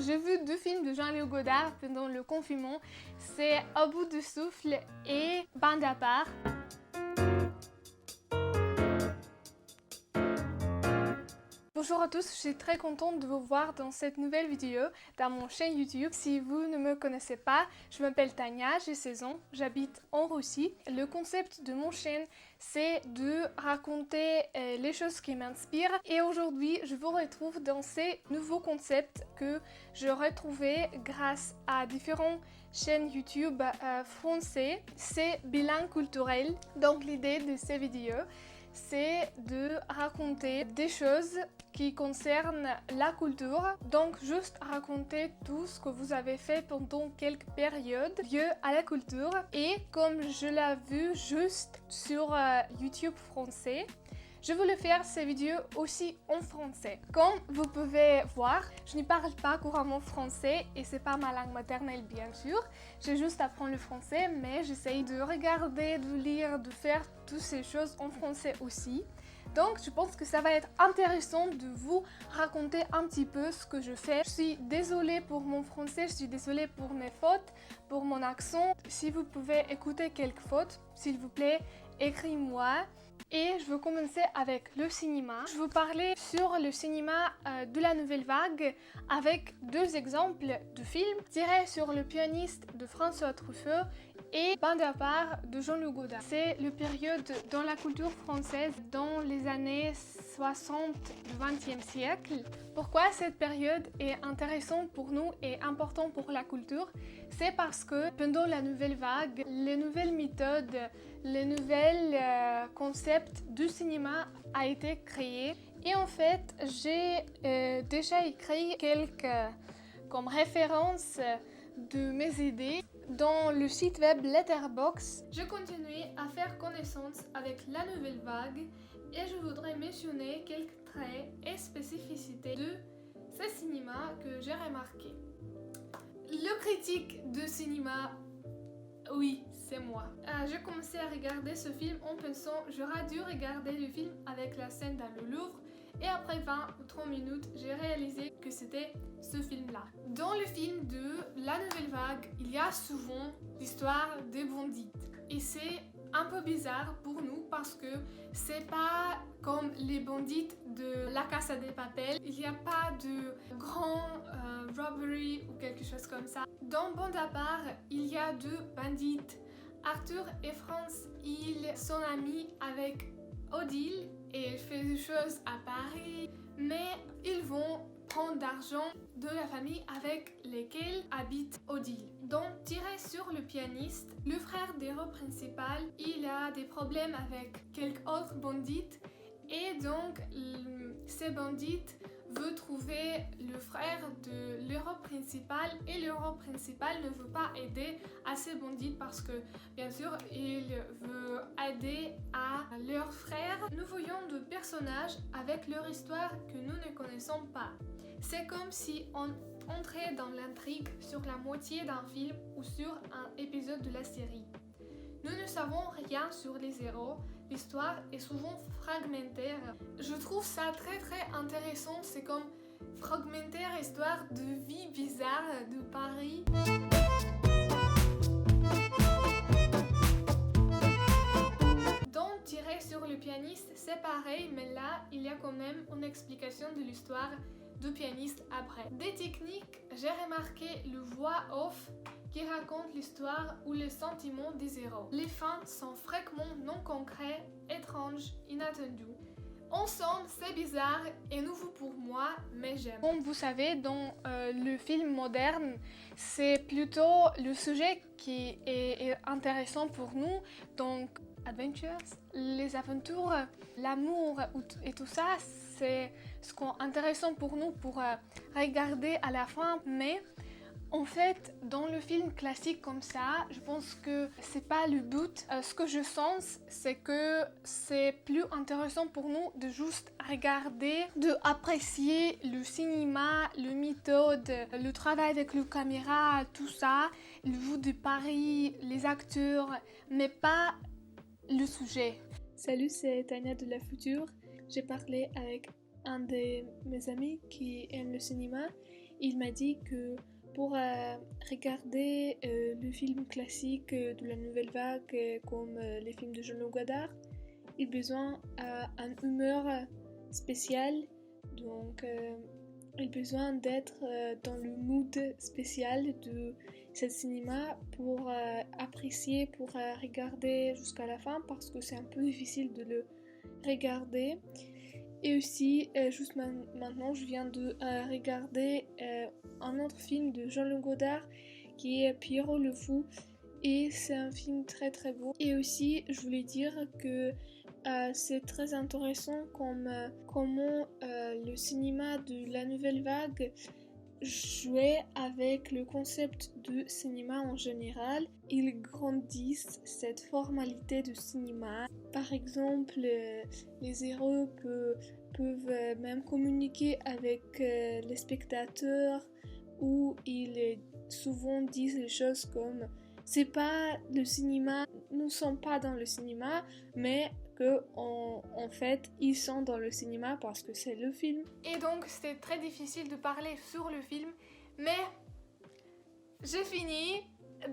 j'ai vu deux films de Jean-Léo Godard pendant le confinement. C'est À bout de souffle et Bande à part. Bonjour à tous, je suis très contente de vous voir dans cette nouvelle vidéo dans mon chaîne YouTube. Si vous ne me connaissez pas, je m'appelle Tania, j'ai 16 ans, j'habite en Russie. Le concept de mon chaîne, c'est de raconter les choses qui m'inspirent. Et aujourd'hui, je vous retrouve dans ces nouveaux concepts que je retrouvais grâce à différentes chaînes YouTube français. C'est bilingue culturel. Donc l'idée de ces vidéos, c'est de raconter des choses qui concernent la culture. Donc juste raconter tout ce que vous avez fait pendant quelques périodes liées à la culture. Et comme je l'ai vu juste sur YouTube français, je voulais faire ces vidéos aussi en français. Comme vous pouvez voir, je ne parle pas couramment français et c'est pas ma langue maternelle bien sûr. J'ai juste appris le français, mais j'essaye de regarder, de lire, de faire toutes ces choses en français aussi. Donc je pense que ça va être intéressant de vous raconter un petit peu ce que je fais. Je suis désolée pour mon français, je suis désolée pour mes fautes, pour mon accent. Si vous pouvez écouter quelques fautes, s'il vous plaît, écrivez-moi. Et je veux commencer avec le cinéma. Je vais vous parler sur le cinéma de la nouvelle vague avec deux exemples de films tirés sur Le pianiste de François Truffaut et Bande à part de Jean-Luc Godard. C'est la période dans la culture française dans les années 60 du XXe siècle. Pourquoi cette période est intéressante pour nous et importante pour la culture? C'est parce que pendant la nouvelle vague, les nouvelles méthodes, les nouvelles concepts du cinéma a été créé. Et en fait, j'ai déjà écrit quelques comme références de mes idées dans le site web Letterboxd. Je continue à faire connaissance avec la nouvelle vague et je voudrais mentionner quelques traits et spécificités de ce cinéma que j'ai remarqué. Le critique de cinéma, oui, c'est moi. J'ai commencé à regarder ce film en pensant j'aurais dû regarder le film avec la scène dans le Louvre et après 20 ou 30 minutes, j'ai réalisé que c'était ce film-là. Dans le film de La Nouvelle Vague, il y a souvent l'histoire des bandites et c'est un peu bizarre pour nous parce que c'est pas comme les bandites de La Casa de Papel. Il n'y a pas de grand robbery ou quelque chose comme ça. Dans Bande à part, il y a deux bandites. Arthur et France, ils sont amis avec Odile et ils font des choses à Paris, mais ils vont prendre d'argent de la famille avec lesquels habite Odile. Donc, tiré sur le pianiste, le frère des héros principal, il a des problèmes avec quelques autres bandites et donc ces bandites veulent trouver le frère de l'héros principal et l'héros principal ne veut pas aider à ces bandites parce que bien sûr il veut aider à leur frère. Nous voyons deux personnages avec leur histoire que nous ne connaissons pas. C'est comme si on entrait dans l'intrigue sur la moitié d'un film ou sur un épisode de la série. Nous ne savons rien sur les héros, l'histoire est souvent fragmentaire. Je trouve ça très intéressant, c'est comme fragmentaire histoire de vie bizarre de Paris. Donc tiré sur le pianiste, c'est pareil, mais là il y a quand même une explication de l'histoire du pianiste après. Des techniques, j'ai remarqué le voix off qui raconte l'histoire ou les sentiments des héros. Les fins sont fréquemment non concrets, étranges, inattendus. Ensemble, c'est bizarre et nouveau pour moi, mais j'aime. Comme vous savez, dans le film moderne, c'est plutôt le sujet qui est intéressant pour nous. Donc, adventures, les aventures, l'amour et tout ça, c'est ce qui est intéressant pour nous pour regarder à la fin. Mais en fait, dans le film classique comme ça, je pense que c'est pas le but. Ce que je sens, c'est que c'est plus intéressant pour nous de juste regarder, de apprécier le cinéma, le méthode, le travail avec la caméra, tout ça, le vue de Paris, les acteurs, mais pas le sujet. Salut, c'est Tania de la Future. J'ai parlé avec un de mes amis qui aime le cinéma Il m'a dit que pour regarder le film classique de la nouvelle vague comme les films de Jean-Luc Godard, il a besoin d'une humeur spéciale, donc il a besoin d'être dans le mood spécial de ce cinéma pour apprécier, pour regarder jusqu'à la fin parce que c'est un peu difficile de le regarder. Et aussi, juste maintenant, je viens de regarder un autre film de Jean-Luc Godard qui est Pierrot le Fou. Et c'est un film très très beau. Et aussi, je voulais dire que c'est très intéressant comment le cinéma de la nouvelle vague jouait avec le concept de cinéma en général. Ils grandissent cette formalité de cinéma. Par exemple, les héros peuvent même communiquer avec les spectateurs, où ils souvent disent les choses comme c'est pas le cinéma, nous ne sommes pas dans le cinéma, mais que en fait ils sont dans le cinéma parce que c'est le film. Et donc c'était très difficile de parler sur le film, mais j'ai fini.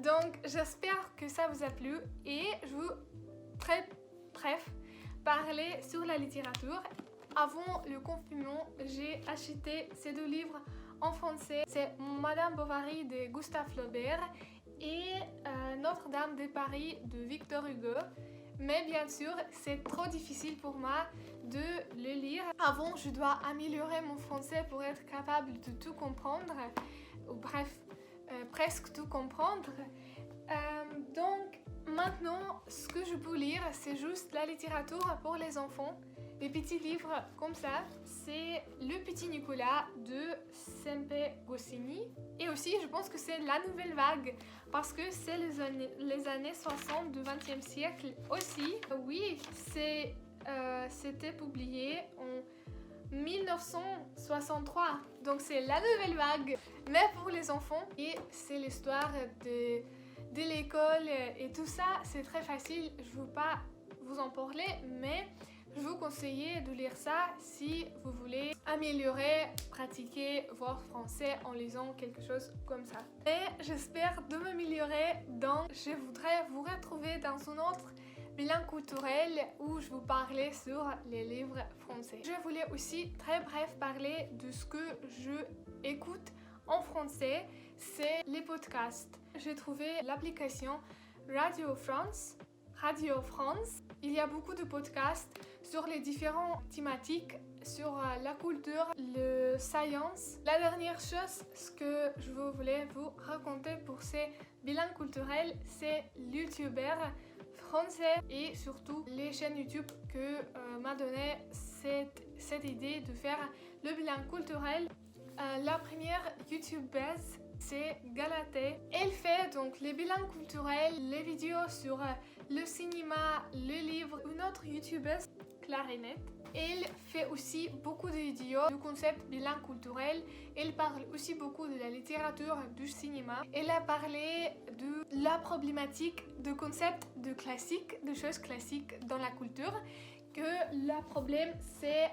Donc j'espère que ça vous a plu et je vous très bref parler sur la littérature. Avant le confinement, j'ai acheté ces 2 livres en français. C'est Madame Bovary de Gustave Flaubert et Notre-Dame de Paris de Victor Hugo. Mais bien sûr, c'est trop difficile pour moi de le lire. Avant, je dois améliorer mon français pour être capable de tout comprendre, ou bref, presque tout comprendre. Donc, maintenant, ce que je peux lire, c'est juste la littérature pour les enfants. Les petits livres comme ça, c'est Le Petit Nicolas de Sempe Goscinny. Et aussi, je pense que c'est la nouvelle vague parce que c'est les années 60 du XXe siècle aussi. Oui, c'était publié en 1963. Donc c'est la nouvelle vague, mais pour les enfants. Et c'est l'histoire de l'école et tout ça. C'est très facile, je ne veux pas vous en parler, mais je vous conseille de lire ça si vous voulez améliorer, pratiquer votre français en lisant quelque chose comme ça. Et j'espère de m'améliorer, donc je voudrais vous retrouver dans un autre bilan culturel où je vous parlais sur les livres français. Je voulais aussi très bref parler de ce que je écoute en français, c'est les podcasts. J'ai trouvé l'application Radio France. Il y a beaucoup de podcasts sur les différentes thématiques, sur la culture, le science. La dernière chose, ce que je voulais vous raconter pour ces bilans culturels, c'est l'youtubeur français et surtout les chaînes YouTube que m'a donné cette idée de faire le bilan culturel. La première youtubeuse, c'est Galatée. Elle fait donc les bilans culturels, les vidéos sur le cinéma, le livre. Une autre youtubeuse, Clarinette. Elle fait aussi beaucoup de vidéos du concept bilan culturel. Elle parle aussi beaucoup de la littérature, du cinéma. Elle a parlé de la problématique de concept de classique, de choses classiques dans la culture. Que le problème, c'est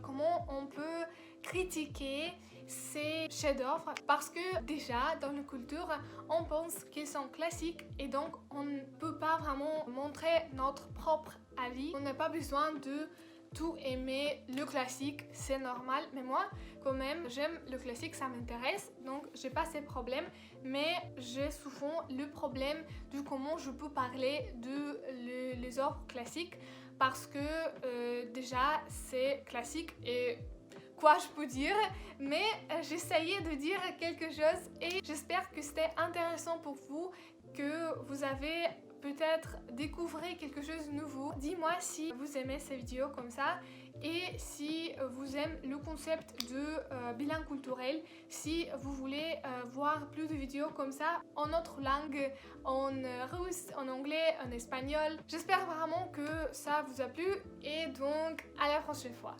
comment on peut critiquer ces chefs-d'œuvre parce que déjà dans la culture on pense qu'ils sont classiques et donc on ne peut pas vraiment montrer notre propre avis. On n'a pas besoin de tout aimer le classique, c'est normal, mais moi quand même j'aime le classique, ça m'intéresse, donc j'ai pas ces problèmes, mais j'ai souvent le problème de comment je peux parler de les œuvres classiques parce que déjà c'est classique et quoi je peux dire, mais j'essayais de dire quelque chose et j'espère que c'était intéressant pour vous, que vous avez peut-être découvert quelque chose de nouveau. Dis-moi si vous aimez ces vidéos comme ça et si vous aimez le concept de bilan culturel, si vous voulez voir plus de vidéos comme ça en autre langue, en russe, en anglais, en espagnol. J'espère vraiment que ça vous a plu et donc à la prochaine fois.